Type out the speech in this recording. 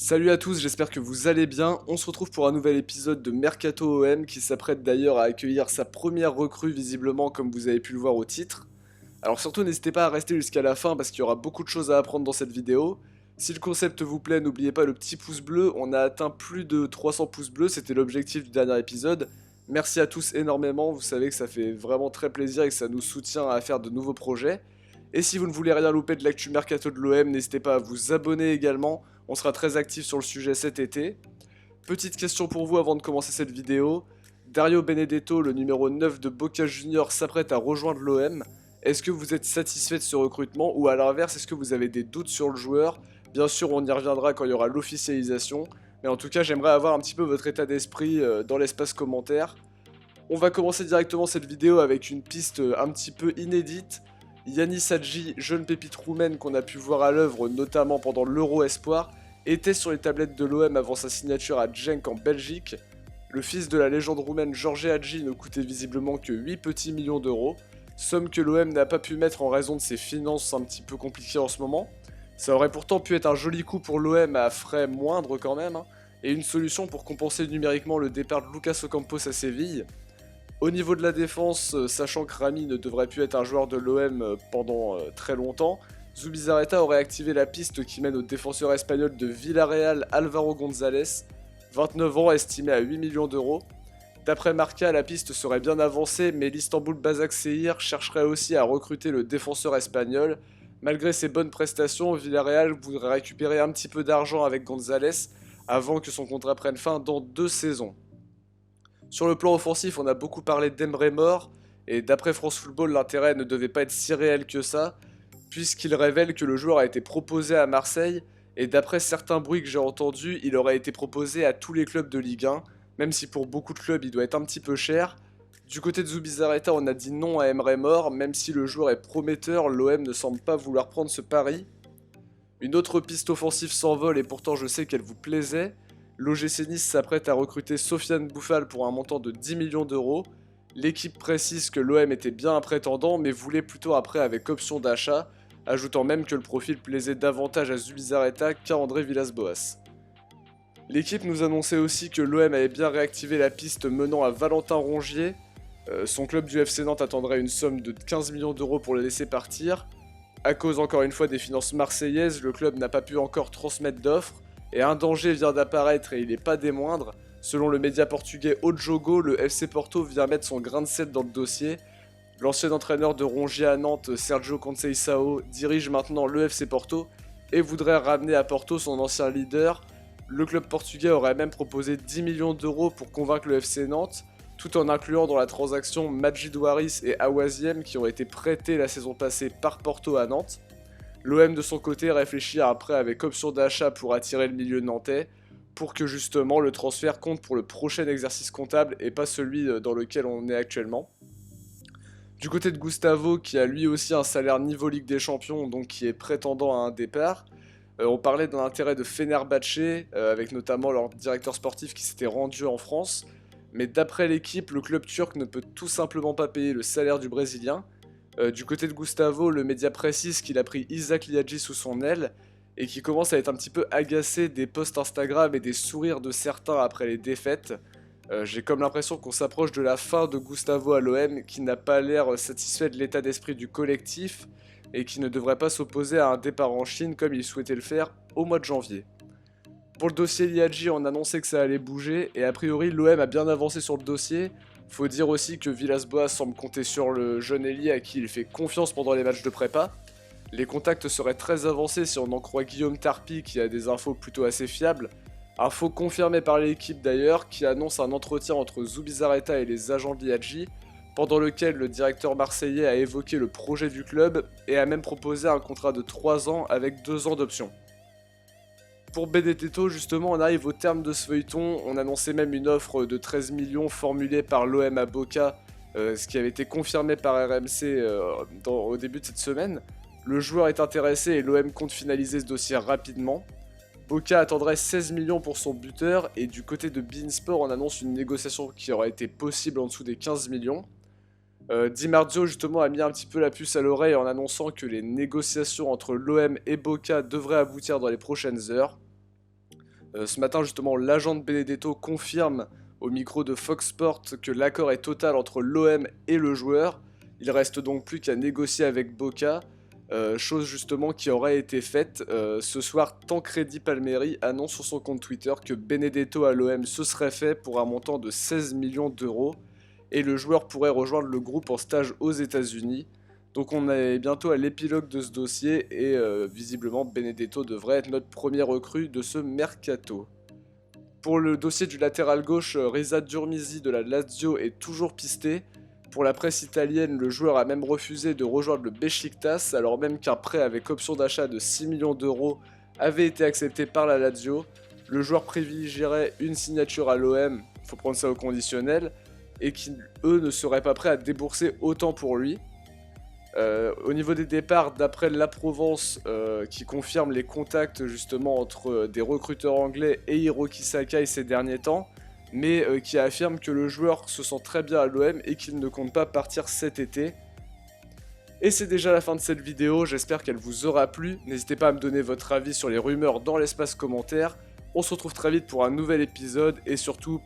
Salut à tous, j'espère que vous allez bien. On se retrouve pour un nouvel épisode de Mercato OM qui s'apprête d'ailleurs à accueillir sa première recrue visiblement comme vous avez pu le voir au titre. Alors surtout n'hésitez pas à rester jusqu'à la fin parce qu'il y aura beaucoup de choses à apprendre dans cette vidéo. Si le concept vous plaît, n'oubliez pas le petit pouce bleu, on a atteint plus de 300 pouces bleus, c'était l'objectif du dernier épisode. Merci à tous énormément, vous savez que ça fait vraiment très plaisir et que ça nous soutient à faire de nouveaux projets. Et si vous ne voulez rien louper de l'actu mercato de l'OM, n'hésitez pas à vous abonner également, on sera très actif sur le sujet cet été. Petite question pour vous avant de commencer cette vidéo. Dario Benedetto, le numéro 9 de Boca Juniors, s'apprête à rejoindre l'OM. Est-ce que vous êtes satisfait de ce recrutement ou à l'inverse, est-ce que vous avez des doutes sur le joueur? Bien sûr, on y reviendra quand il y aura l'officialisation. Mais en tout cas, j'aimerais avoir un petit peu votre état d'esprit dans l'espace commentaire. On va commencer directement cette vidéo avec une piste un petit peu inédite. Yanis Hadji, jeune pépite roumaine qu'on a pu voir à l'œuvre notamment pendant l'Euro Espoir, était sur les tablettes de l'OM avant sa signature à Genk en Belgique. Le fils de la légende roumaine George Hadji ne coûtait visiblement que 8 petits millions d'euros, somme que l'OM n'a pas pu mettre en raison de ses finances un petit peu compliquées en ce moment. Ça aurait pourtant pu être un joli coup pour l'OM à frais moindres quand même, hein, et une solution pour compenser numériquement le départ de Lucas Ocampos à Séville. Au niveau de la défense, sachant que Rami ne devrait plus être un joueur de l'OM pendant très longtemps, Zubizarreta aurait activé la piste qui mène au défenseur espagnol de Villarreal Álvaro González, 29 ans estimé à 8 millions d'euros. D'après Marca, la piste serait bien avancée, mais l'Istanbul Basaksehir chercherait aussi à recruter le défenseur espagnol. Malgré ses bonnes prestations, Villarreal voudrait récupérer un petit peu d'argent avec González avant que son contrat prenne fin dans 2 saisons. Sur le plan offensif, on a beaucoup parlé d'Emre Mor, et d'après France Football, l'intérêt ne devait pas être si réel que ça, puisqu'il révèle que le joueur a été proposé à Marseille, et d'après certains bruits que j'ai entendus, il aurait été proposé à tous les clubs de Ligue 1, même si pour beaucoup de clubs il doit être un petit peu cher. Du côté de Zubizarreta, on a dit non à Emre Mor, même si le joueur est prometteur, l'OM ne semble pas vouloir prendre ce pari. Une autre piste offensive s'envole et pourtant je sais qu'elle vous plaisait. L'OGC Nice s'apprête à recruter Sofiane Bouffal pour un montant de 10 millions d'euros. L'équipe précise que l'OM était bien un prétendant mais voulait plutôt après avec option d'achat, ajoutant même que le profil plaisait davantage à Zubizarreta qu'à André Villas-Boas. L'équipe nous annonçait aussi que l'OM avait bien réactivé la piste menant à Valentin Rongier. Son club du FC Nantes attendrait une somme de 15 millions d'euros pour le laisser partir. À cause encore une fois des finances marseillaises, le club n'a pas pu encore transmettre d'offres, et un danger vient d'apparaître et il n'est pas des moindres. Selon le média portugais O Jogo, le FC Porto vient mettre son grain de sel dans le dossier. L'ancien entraîneur de Rongier à Nantes, Sergio Conceição, dirige maintenant le FC Porto et voudrait ramener à Porto son ancien leader. Le club portugais aurait même proposé 10 millions d'euros pour convaincre le FC Nantes, tout en incluant dans la transaction Majid Waris et Awaziem qui ont été prêtés la saison passée par Porto à Nantes. L'OM de son côté réfléchit à un prêt avec option d'achat pour attirer le milieu nantais, pour que justement le transfert compte pour le prochain exercice comptable et pas celui dans lequel on est actuellement. Du côté de Gustavo, qui a lui aussi un salaire niveau Ligue des Champions, donc qui est prétendant à un départ, on parlait d'un intérêt de Fenerbahçe, avec notamment leur directeur sportif qui s'était rendu en France, mais d'après l'équipe, le club turc ne peut tout simplement pas payer le salaire du Brésilien. Du côté de Gustavo, le média précise qu'il a pris Isaac Liadji sous son aile et qu'il commence à être un petit peu agacé des posts Instagram et des sourires de certains après les défaites. J'ai comme l'impression qu'on s'approche de la fin de Gustavo à l'OM, qui n'a pas l'air satisfait de l'état d'esprit du collectif et qui ne devrait pas s'opposer à un départ en Chine comme il souhaitait le faire au mois de janvier. Pour le dossier Liadji, on annonçait que ça allait bouger, et a priori l'OM a bien avancé sur le dossier. Faut dire aussi que Villas-Boas semble compter sur le jeune ailier à qui il fait confiance pendant les matchs de prépa. Les contacts seraient très avancés si on en croit Guillaume Tarpi qui a des infos plutôt assez fiables. Info confirmée par l'équipe d'ailleurs, qui annonce un entretien entre Zubizarreta et les agents de Liadji, pendant lequel le directeur marseillais a évoqué le projet du club et a même proposé un contrat de 3 ans avec 2 ans d'option. Pour Benedetto, justement, on arrive au terme de ce feuilleton. On annonçait même une offre de 13 millions formulée par l'OM à Boca, ce qui avait été confirmé par RMC au début de cette semaine. Le joueur est intéressé et l'OM compte finaliser ce dossier rapidement. Boca attendrait 16 millions pour son buteur, et du côté de beIN Sport, on annonce une négociation qui aurait été possible en dessous des 15 millions. Di Marzio justement a mis un petit peu la puce à l'oreille en annonçant que les négociations entre l'OM et Boca devraient aboutir dans les prochaines heures. Ce matin justement, l'agent de Benedetto confirme au micro de Fox Sports que l'accord est total entre l'OM et le joueur. Il reste donc plus qu'à négocier avec Boca, chose justement qui aurait été faite ce soir. Tancredi Palmieri annonce sur son compte Twitter que Benedetto à l'OM se serait fait pour un montant de 16 millions d'euros et le joueur pourrait rejoindre le groupe en stage aux États-Unis. Donc on est bientôt à l'épilogue de ce dossier et visiblement Benedetto devrait être notre premier recrue de ce mercato. Pour le dossier du latéral gauche, Reza Durmizi de la Lazio est toujours pisté. Pour la presse italienne, le joueur a même refusé de rejoindre le Beşiktaş alors même qu'un prêt avec option d'achat de 6 millions d'euros avait été accepté par la Lazio. Le joueur privilégierait une signature à l'OM, il faut prendre ça au conditionnel, et qui eux ne seraient pas prêts à débourser autant pour lui. Au niveau des départs, d'après La Provence, qui confirme les contacts justement entre des recruteurs anglais et Hiroki Sakai ces derniers temps, mais qui affirme que le joueur se sent très bien à l'OM et qu'il ne compte pas partir cet été. Et c'est déjà la fin de cette vidéo, j'espère qu'elle vous aura plu. N'hésitez pas à me donner votre avis sur les rumeurs dans l'espace commentaire. On se retrouve très vite pour un nouvel épisode et surtout,